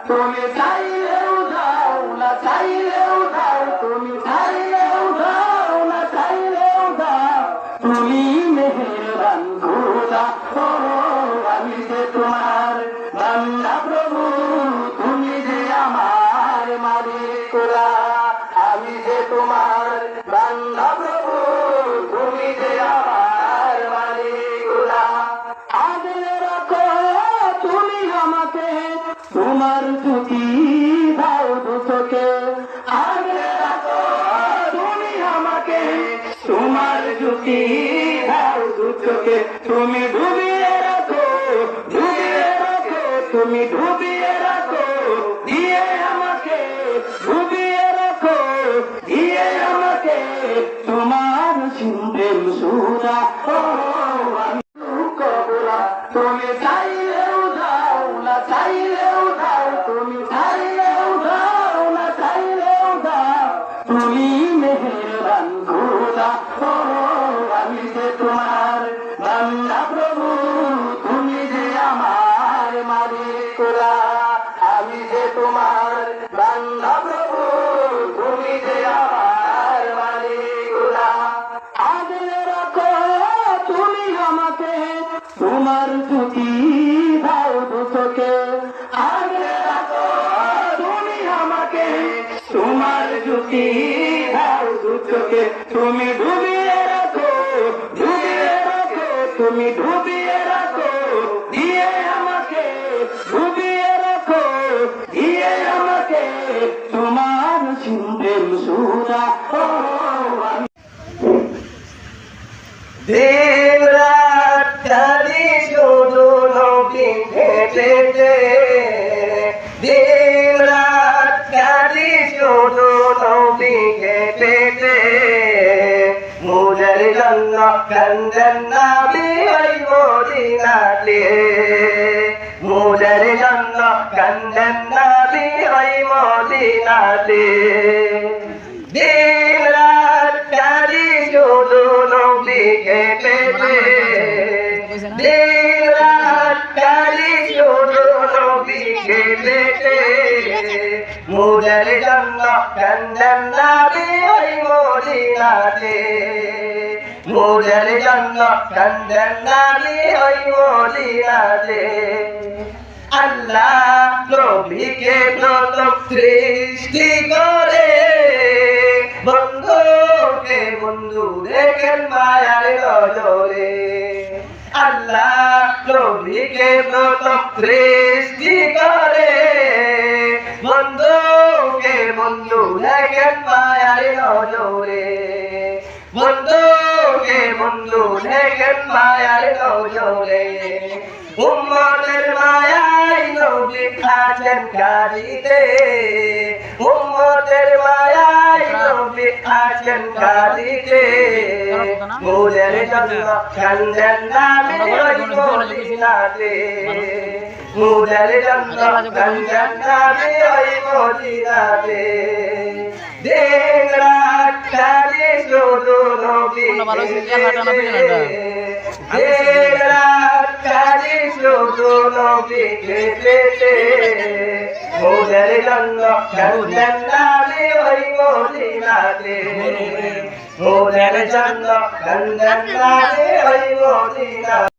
তুমি চাইলেও দাও না চাইলেও দাও, তুমি চাইলেও দাও না চাইলেও দাও, তুমি মেহেরবান খোদা। ও আমি যে তোমার বান্দা প্রভু, তুমি যে আমার মালিক। আমি যে তোমার বান্দা প্রভু, তুমি যে আমার মালিক। আগলে রাখো তুমি আমাকে, তোমার দুটি দাও দুচোখে। আগলে রাখো তুমি আমাকে, তোমার দুটি দাও দুচোখে। তুমি ডুবিয়ে রাখো, ডুবিয়ে রাখো, তুমি ডুবিয়ে রাখো, দিয়ে আমাকে ডুবিয়ে রাখো, দিয়ে আমাকে তোমার সিন্ধের সুরা। ও আমি কবুলা, তুমি চাইলেও দাও না চাইলেও দাও, তুমি চাইলেও দাও না চাইলেও দাও, তুমি মেহেরবান খোদা। ও আমি যে তোমার বান্দা প্রভু, তুমি যে আমার মালিক। আমি যে তোমার বান্দা প্রভু, তুমি যে আমার মালিক। আগলে রাখো তুমি আমাকে, তোমার দুটি দাও দুচোখে। আগলে রাখো তুমি আমাকে, তোমার দুটি দাও দুচোখে। তুমি ডুবিয়ে রাখো, ডুবিয়ে রাখো, তুমি ডুবিয়ে রাখো, দিয়ে আমাকে ডুবিয়ে রাখো, দিয়ে আমাকে তোমার সিন্ধের সুরা। ও আমি দিন রাত কাঁদি শুধু নবী হেঁটেতে, দিন রাত কাঁদি শুধু নবী হেঁটেতে। মুদের জন্য কান্দেন নবী ওই মদিনাতে, মুদের জন্য কান্দেন নবী ওই মদিনাতে। দিন রাত কাঁদি শুধু নবী হেঁটেতে, দিন রাত কাঁদি শুধু নবী হেঁটেতে। মুদের জন্য কান্দেন নবী ওই মদিনাতে, মুদের জন্য কান্দেন নবী ওই মদিনাতে। আল্লাহ নবীকে প্রথম সৃষ্টি করে, বন্ধুকে বন্ধু দেখেন মায়ার নজরে। আল্লাহ নবীকে প্রথম সৃষ্টি করে, বন্ধুকে বন্ধু দেখেন মায়ার নজরে। বন্ধুকে বন্ধু দেখেন মায়ার নজরে। উম্মতের মায়ায় নবী আছেন কাঁদিতে, উম্মতের মায়ায় নবী আছেন কাঁদিতে। মুদের জন্য কান্দেন নবী ওই মদিনাতে, মুদের জন্য কান্দেন নবী ওই মদিনাতে। দিন রাত কাঁদি শুধু নবী হেঁটেতে, দিন রাত কাঁদি শুধু নবী হেঁটেতে। মুদের জন্য কান্দেন নবী ওই মদিনাতে, মুদের জন্য কান্দেন নবী ওই মদিনাতে।